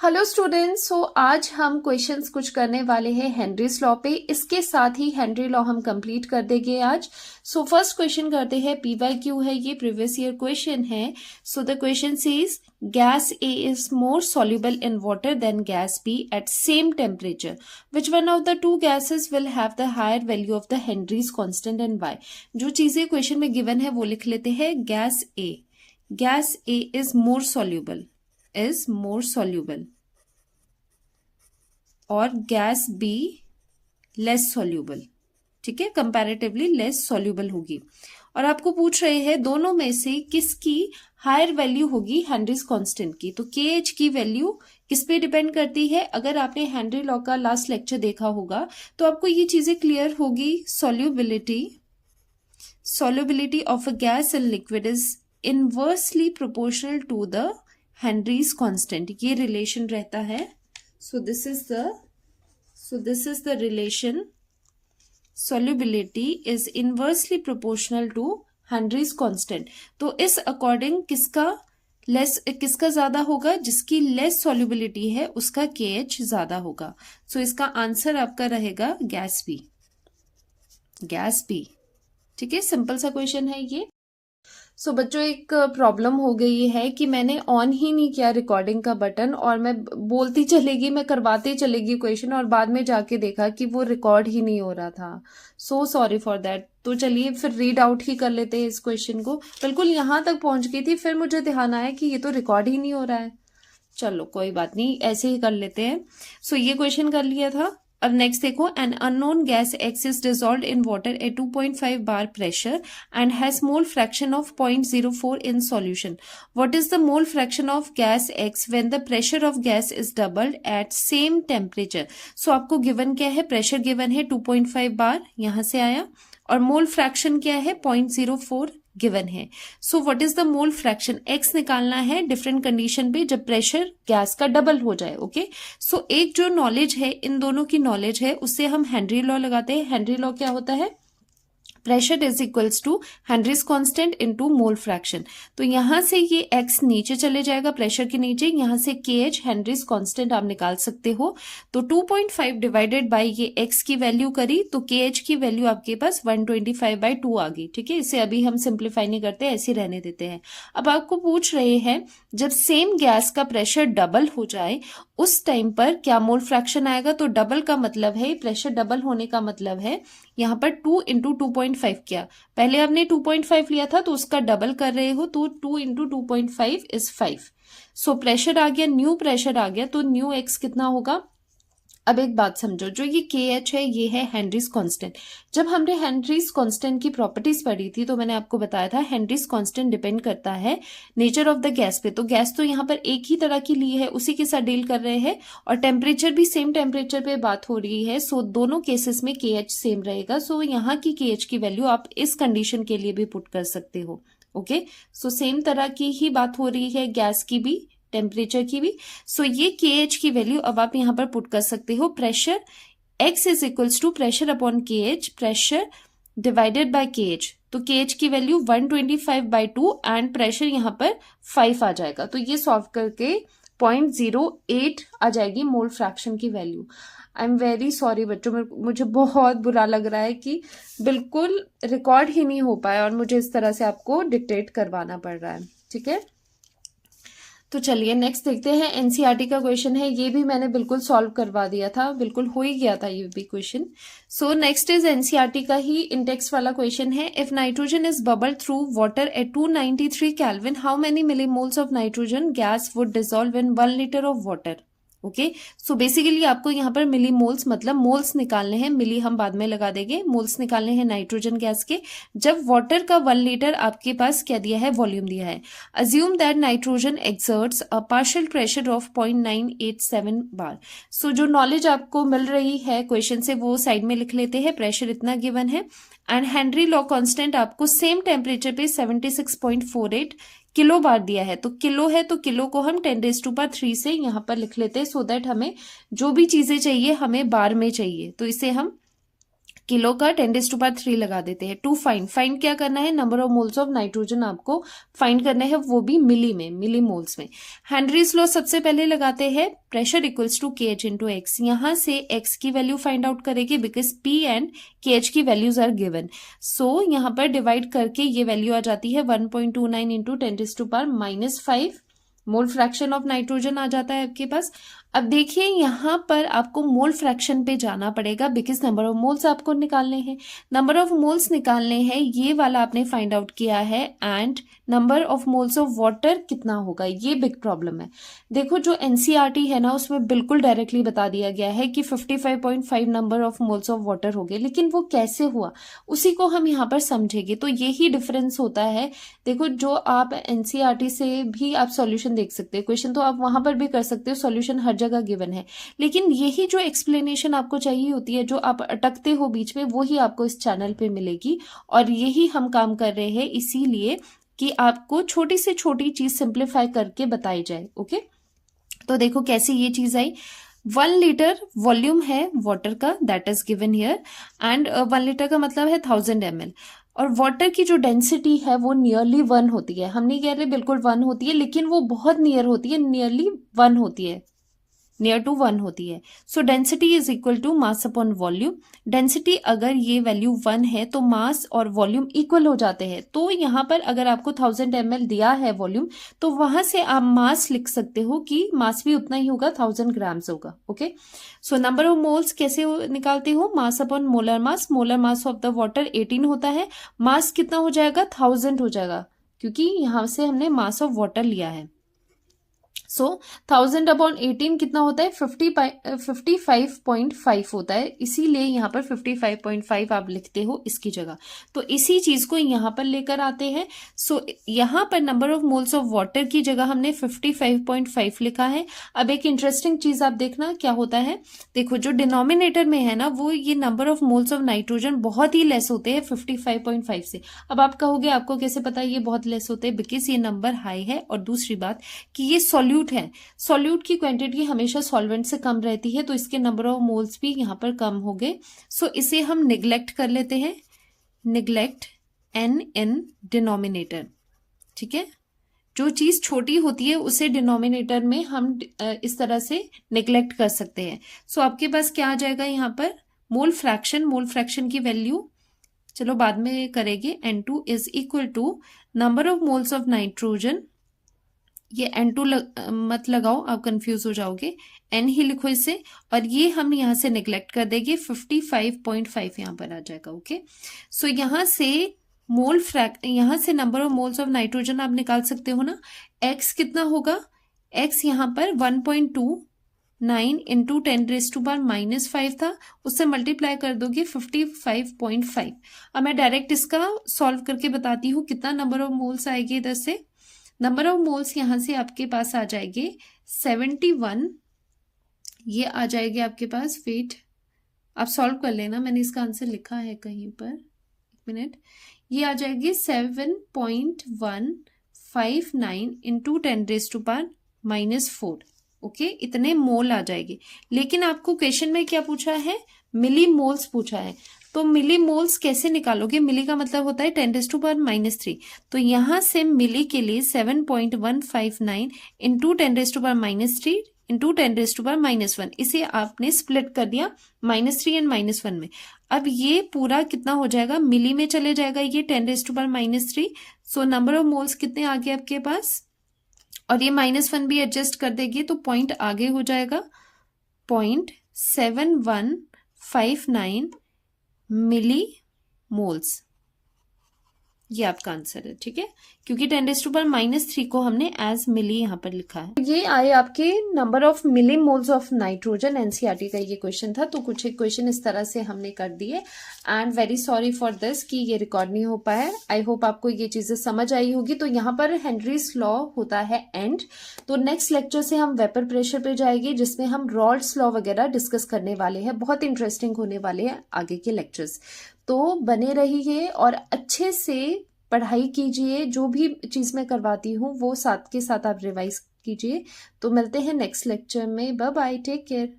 Hello students, सो आज हम questions कुछ करने वाले हैं हेनरीज लॉ पे। इसके साथ ही हेनरी लॉ हम कंप्लीट कर देंगे आज। सो फर्स्ट क्वेश्चन करते हैं, PYQ है, ये प्रीवियस ईयर क्वेश्चन है। So the question says gas A is more soluble in water than gas B at same temperature. Which one of the two gases will have the higher value of the Henry's constant and why? जो चीजें question में given है वो लिख लेते हैं। Gas A is more soluble और gas B less soluble, ठीक है, कंपैरेटिवली लेस सॉल्यूबल होगी। और आपको पूछ रहे हैं दोनों में से किसकी हायर वैल्यू होगी हेनरीज कांस्टेंट की। तो KH की वैल्यू किस पे डिपेंड करती है? अगर आपने हेनरी लॉ का लास्ट लेक्चर देखा होगा तो आपको ये चीजें क्लियर होगी। Solubility of a gas in liquid is inversely proportional to the Henry's constant, ये रिलेशन रहता है। So this is the relation. Solubility is inversely proportional to Henry's constant. तो इस अकॉर्डिंग किसका ज्यादा होगा? जिसकी लेस solubility है उसका KH ज्यादा होगा। So इसका आंसर आपका रहेगा गैस बी। ठीक है, सिंपल सा क्वेश्चन है ये। सो बच्चों, एक प्रॉब्लम हो गई है कि मैंने ऑन ही नहीं किया रिकॉर्डिंग का बटन और मैं बोलती चलेगी, मैं करवाती चलेगी क्वेश्चन, और बाद में जाके देखा कि वो रिकॉर्ड ही नहीं हो रहा था। So sorry for that. तो चलिए फिर रीड आउट ही कर लेते हैं इस क्वेश्चन को। बिल्कुल यहाँ तक पहुंच गई थी, फिर मुझे ध्यान आया कि ये तो रिकॉर्ड ही नहीं हो रहा है। चलो कोई बात नहीं, ऐसे ही कर लेते हैं। सो ये क्वेश्चन कर लिया था। अब नेक्स्ट देखो, an unknown gas X is dissolved in water at 2.5 bar pressure and has mole fraction of 0.04 in solution. What is the mole fraction of gas X when the pressure of gas is doubled at same temperature? So आपको given क्या है? Pressure given है 2.5 bar, यहां से आया, और mole fraction क्या है? 0.04 गिवन है। So what is the mole fraction? X निकालना है डिफरेंट कंडीशन पे, जब प्रेशर गैस का डबल हो जाए। ओके, सो एक जो नॉलेज है, इन दोनों की नॉलेज है, उससे हम हेनरी लॉ लगाते हैं। हेनरी लॉ क्या होता है? Pressure is equals to Henry's constant into mole fraction. तो यहां से ये एक्स नीचे चले जाएगा, प्रेशर के नीचे, यहां से KH हेनरीज कांस्टेंट आप निकाल सकते हो। तो 2.5 डिवाइडेड बाय ये एक्स की वैल्यू करी तो KH की वैल्यू आपके पास 125/2 आ गई। ठीक है, इसे अभी हम सिंप्लीफाई नहीं करते, ऐसे रहने देते हैं। अब आपको पूछ रहे हैं जब सेम गैस का प्रेशर डबल हो जाए उस टाइम पर क्या मोल फ्रैक्शन आएगा? तो डबल का मतलब है, प्रेशर डबल होने का मतलब है यहां पर 2 इंटू 2.5 किया। पहले आपने 2.5 लिया था तो उसका डबल कर रहे हो, तो 2 इंटू 2.5 इज 5। सो प्रेशर आ गया, न्यू प्रेशर आ गया, तो न्यू एक्स कितना होगा? अब एक बात समझो, जो ये KH है ये है हेनरीज कांस्टेंट। जब हमने हेनरीज कांस्टेंट की प्रॉपर्टीज पढ़ी थी तो मैंने आपको बताया था हेनरीज कांस्टेंट डिपेंड करता है नेचर ऑफ द गैस पे। तो गैस तो यहाँ पर एक ही तरह की ली है, उसी के साथ डील कर रहे हैं, और टेम्परेचर भी सेम टेम्परेचर पे बात हो रही है। सो दोनों केसेस में KH सेम रहेगा। सो यहाँ की KH की वैल्यू आप इस कंडीशन के लिए भी पुट कर सकते हो। ओके, सो सेम तरह की ही बात हो रही है गैस की भी, टेम्परेचर की भी। सो ये KH की वैल्यू अब आप यहां पर पुट कर सकते हो। Pressure X is equals to pressure upon KH, pressure divided by KH। तो KH की वैल्यू 125/2 एंड प्रेशर यहां पर 5 आ जाएगा। तो ये सॉल्व करके 0.08 आ जाएगी मोल फ्रैक्शन की value. I am very sorry बच्चों, मुझे बहुत बुरा लग रहा है कि बिल्कुल रिकॉर्ड ही नहीं हो पाया और मुझे इस तरह से आपको डिक्टेट करवाना पड़ रहा है। ठीक है, तो चलिए नेक्स्ट देखते हैं। NCERT का क्वेश्चन है, ये भी मैंने बिल्कुल सॉल्व करवा दिया था, बिल्कुल हो ही गया था ये भी question. So next is NCERT का ही इंडेक्स वाला क्वेश्चन है। If nitrogen is bubbled through water at 293 kelvin, how many millimoles of nitrogen gas would dissolve in 1 liter of water? Okay, so basically आपको यहाँ पर मिली मोल्स मतलब moles निकालने हैं, मिली हम बाद में लगा देंगे, मोल्स निकालने हैं नाइट्रोजन गैस के, जब वाटर का 1 liter आपके पास क्या दिया है? वॉल्यूम दिया है। Assume that nitrogen exerts a partial pressure of 0.987 bar। सो जो नॉलेज आपको मिल रही है क्वेश्चन से वो साइड में लिख लेते हैं। प्रेशर इतना गिवन है एंड हेनरी लॉ कांस्टेंट आपको सेम टेम्परेचर पे 76.48 किलो बार दिया है। तो किलो है तो किलो को हम 10⁻³ से यहां पर लिख लेते हैं, सो दैट हमें जो भी चीजें चाहिए हमें बार में चाहिए, तो इसे हम किलो का 10⁻³ लगा देते हैं। टू फाइंड क्या करना है, number of moles of nitrogen आपको फाइंड करना है, वो भी मिली मोल्स में। हेनरीज लॉ सबसे पहले लगाते हैं, pressure equals to KH into x. यहां से x की वैल्यू फाइंड आउट करेंगे बिकॉज P एंड KH की वैल्यूज आर गिवन। सो यहां पर डिवाइड करके ये वैल्यू आ जाती है 1.29 into 10⁻⁻5 mole fraction of nitrogen आ जाता है आपके पास। अब देखिए यहां पर आपको मोल फ्रैक्शन पे जाना पड़ेगा बिकॉज नंबर ऑफ मोल्स आपको निकालने हैं। नंबर ऑफ मोल्स निकालने हैं, ये वाला आपने फाइंड आउट किया है, and number of moles of water कितना होगा, ये बिग प्रॉब्लम है। देखो जो NCERT है ना, उसमें बिल्कुल डायरेक्टली बता दिया गया है कि 55.5 number of moles of water हो गए, लेकिन वो कैसे हुआ उसी को हम यहाँ पर समझेंगे। तो यही डिफरेंस होता है। देखो जो आप NCERT से भी आप सॉल्यूशन देख सकते हो, क्वेश्चन तो आप वहां पर भी कर सकते हो, सॉल्यूशन हर जगह गिवन है, लेकिन यही जो एक्सप्लेनेशन आपको चाहिए होती है, जो आप अटकते हो बीच में, वो ही आपको इस चैनल पे मिलेगी। और यही हम काम कर रहे हैं, इसीलिए कि आपको छोटी से छोटी चीज सिंप्लीफाई करके बताई जाए। ओके, तो देखो कैसे ये चीज आई। 1 लीटर वॉल्यूम है वाटर का, that is given here, and 1 litre का मतलब है 1000 ml। और वाटर की जो डेंसिटी है वो नियरली 1 होती है। हम नहीं कह रहे बिल्कुल 1 होती है, लेकिन वो बहुत नियर होती है, नियरली 1 होती है, नियर टू 1 होती है। So density is equal to mass upon volume. Density अगर ये वैल्यू 1 है तो मास और वॉल्यूम इक्वल हो जाते हैं। तो यहाँ पर अगर आपको 1000 ml दिया है वॉल्यूम, तो वहां से आप मास लिख सकते हो कि मास भी उतना ही होगा, 1000 ग्राम्स होगा। Okay, so number of moles कैसे निकालते हो, mass upon molar mass. Molar mass of the water 18 होता है, मास कितना हो जाएगा, 1000 हो जाएगा, क्योंकि यहां से हमने मास ऑफ वाटर लिया है। सो 1000 अपॉन 18 कितना होता है, 55.5 होता है, इसीलिए यहाँ पर 55.5 आप लिखते हो इसकी जगह। तो इसी चीज को यहाँ पर लेकर आते हैं। सो यहाँ पर number of moles of water की जगह हमने 55.5 लिखा है। अब एक इंटरेस्टिंग चीज आप देखना क्या होता है, देखो जो डिनोमिनेटर में है ना, वो ये number of moles of nitrogen बहुत ही लेस होते हैं 55.5 से। अब आप कहोगे आपको कैसे पता ये बहुत लेस होते हैं, बिकॉज ये नंबर हाई है, और दूसरी बात कि ये सॉल्यूट है, सॉल्यूट की क्वांटिटी हमेशा सॉल्वेंट से कम रहती है, तो इसके नंबर ऑफ मोल्स भी यहां पर कम हो गए। सो इसे हम निग्लेक्ट कर लेते हैं, निग्लेक्ट N इन डिनोमिनेटर। ठीक है, जो चीज छोटी होती है उसे डिनोमिनेटर में हम इस तरह से निग्लेक्ट कर सकते हैं। सो आपके पास क्या आ जाएगा यहाँ पर, मोल फ्रैक्शन की वैल्यू चलो बाद में करेंगे, N2 is equal to number of moles of nitrogen. ये N2 मत लगाओ, आप कंफ्यूज हो जाओगे, N ही लिखो इसे, और ये हम यहां से निग्लेक्ट कर देंगे, 55.5 यहां पर आ जाएगा। ओके, सो यहां से यहां से number of moles of nitrogen आप निकाल सकते हो ना। X कितना होगा, X यहां पर 1.29 इंटू 10⁻⁻5 था, उससे मल्टीप्लाई कर दोगे 55.5। अब मैं डायरेक्ट इसका सॉल्व करके बताती हूँ कितना नंबर ऑफ मोल्स आएगी इधर से। नंबर ऑफ मोल्स यहां से आपके पास आ जाएंगे 71, ये आ जाएगी आपके पास, वेट आप सॉल्व कर लेना, मैंने इसका आंसर लिखा है कहीं पर, एक मिनट, ये आ जाएगी 7.159 इंटू 10⁻⁻4। ओके, इतने मोल आ जाएगी। लेकिन आपको क्वेश्चन में क्या पूछा है, मिली मोल्स पूछा है, तो मिली मोल्स कैसे निकालोगे, मिली का मतलब होता है 10⁻³ तो यहां से मिली के लिए 7.159 इंटू 10⁻³ इंटू 10⁻1, इसे आपने स्प्लिट कर दिया -3 एंड -1 में। अब ये पूरा कितना हो जाएगा, मिली में चले जाएगा ये 10⁻3। सो नंबर ऑफ मोल्स कितने आ गए आपके पास, और ये -1 भी एडजस्ट कर देगी तो पॉइंट आगे हो जाएगा, 0.7159 मिली मोल्स, ये आपका आंसर है। ठीक है, क्योंकि 10⁻³ को हमने एज मिली यहां पर लिखा है। ये आए आपके number of milli moles of nitrogen, NCERT का ये क्वेश्चन था। तो कुछ एक क्वेश्चन इस तरह से हमने कर दिए, and very sorry for this कि ये रिकॉर्ड नहीं हो पाया। आई होप आपको ये चीजें समझ आई होगी। तो यहाँ पर हेनरीज लॉ होता है एंड। तो नेक्स्ट लेक्चर से हम वेपर प्रेशर पे जाएंगे, जिसमें हम रॉल्ड्स लॉ वगैरह डिस्कस करने वाले हैं। बहुत इंटरेस्टिंग होने वाले हैं आगे के लेक्चर्स, तो बने रहिए और अच्छे से पढ़ाई कीजिए। जो भी चीज मैं करवाती हूँ वो साथ के साथ आप रिवाइज कीजिए। तो मिलते हैं नेक्स्ट लेक्चर में, बाय बाय, टेक केयर।